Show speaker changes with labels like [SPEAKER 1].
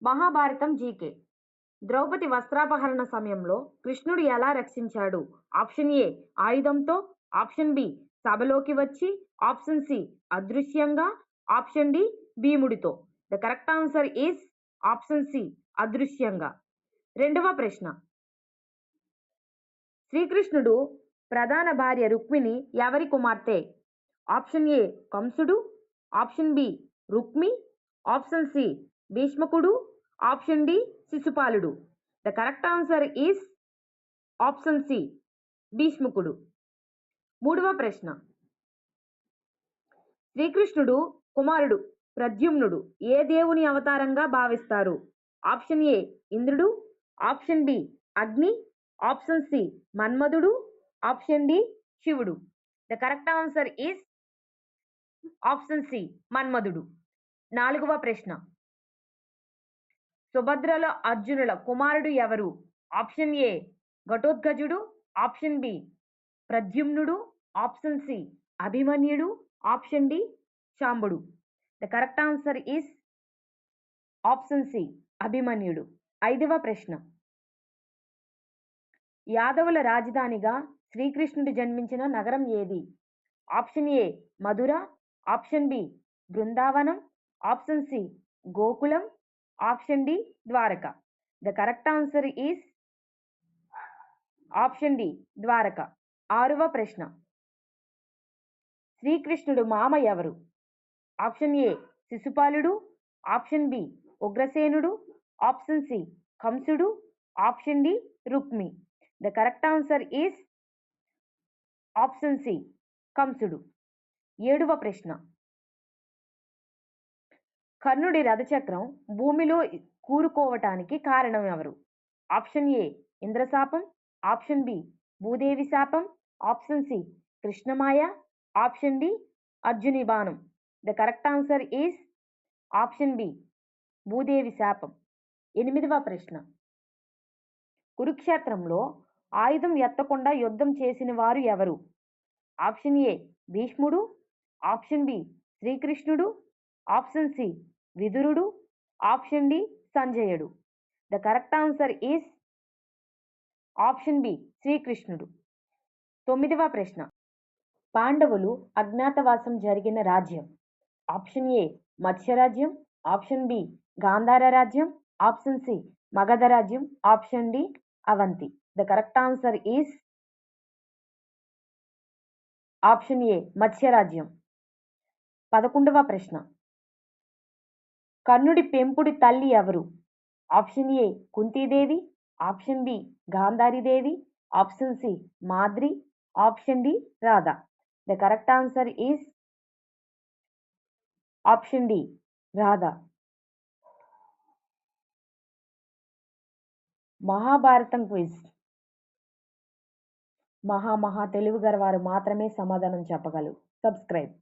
[SPEAKER 1] Mahabharatam GK. Draupadi వస్త్రాపహరణ సమయంలో కృష్ణుడు ఎలా రక్షించాడు? ఆప్షన్ ఏ ఆయుధంతో, ఆప్షన్ బి సభలోకి వచ్చి, ఆప్షన్ సి అదృశ్యంగా, ఆప్షన్ డి భీముడితో. The correct answer is option C అదృశ్యంగా. రెండవ ప్రశ్న. శ్రీకృష్ణుడు ప్రధాన భార్య రుక్మిణి ఎవరి కుమార్తె? ఆప్షన్ ఏ కంసుడు, option B Rukmi, option C భీష్మకుడు, ఆప్షన్ డి శిశుపాలుడు. The correct answer is option C భీష్మకుడు. మూడవ ప్రశ్న. శ్రీకృష్ణుడు కుమారుడు ప్రద్యుమ్నుడు ఏ దేవుని అవతారంగా భావిస్తారు? ఆప్షన్ ఏ ఇంద్రుడు, option B Agni, option C మన్మధుడు, ఆప్షన్ డి శివుడు. The correct answer is option C మన్మధుడు. నాలుగవ ప్రశ్న. సుభద్రల అర్జునుల కుమారుడు ఎవరు? ఆప్షన్ ఏ ఘటోత్కచుడు, ఆప్షన్ బి ప్రద్యుమ్నుడు, ఆప్షన్ సి అభిమన్యుడు, ఆప్షన్ డి శాంబుడు. The correct answer is option C అభిమన్యుడు. ఐదవ ప్రశ్న. యాదవుల రాజధానిగా శ్రీకృష్ణుడు జన్మించిన నగరం ఏది? Option A Mathura, option B బృందావనం, ఆప్షన్ సి గోకులం, option D Dwarka. The correct answer is option D Dwarka. ఆరవ ప్రశ్న. శ్రీకృష్ణుడు మామ ఎవరు? ఆప్షన్ ఏ శిశుపాలుడు, ఆప్షన్ బి ఉగ్రసేనుడు, ఆప్షన్ సి కంసుడు, option D Rukmi. The correct answer is option C కంసుడు. ఏడవ ప్రశ్న. కర్ణుడి రథచక్రం భూమిలో కూరుకోవటానికి కారణం ఎవరు? ఆప్షన్ ఏ ఇంద్రశాపం, ఆప్షన్ బి భూదేవి శాపం, ఆప్షన్ సి కృష్ణమాయ, ఆప్షన్ డి అర్జుని బాణం. The correct answer is option B Bhudevi శాపం. ఎనిమిదవ ప్రశ్న. కురుక్షేత్రంలో ఆయుధం ఎత్తకుండా యుద్ధం చేసిన వారు ఎవరు? ఆప్షన్ ఏ భీష్ముడు, ఆప్షన్ బి శ్రీకృష్ణుడు, ఆప్షన్ సి విదురుడు, ఆప్షన్ డి సంజయుడు. The correct answer is option B శ్రీకృష్ణుడు. తొమ్మిదవ ప్రశ్న. పాండవులు అజ్ఞాతవాసం జరిగిన రాజ్యం? ఆప్షన్ ఏ మత్స్యరాజ్యం, ఆప్షన్ బి గాంధార రాజ్యం, ఆప్షన్ సి మగధ రాజ్యం, option D Avanti. The correct answer is option A మత్స్యరాజ్యం. 11వ ప్రశ్న. కర్ణుడి పెంపుడి తల్లి ఎవరు? Option A Kuntidevi, option B Gandharidevi, option C Madri, option D Radha. The correct answer is option D Radha. Mahabharatam quiz. మహా తెలుగు గారు వారు మాత్రమే సమాధానం చెప్పగలరు. సబ్స్క్రైబ్.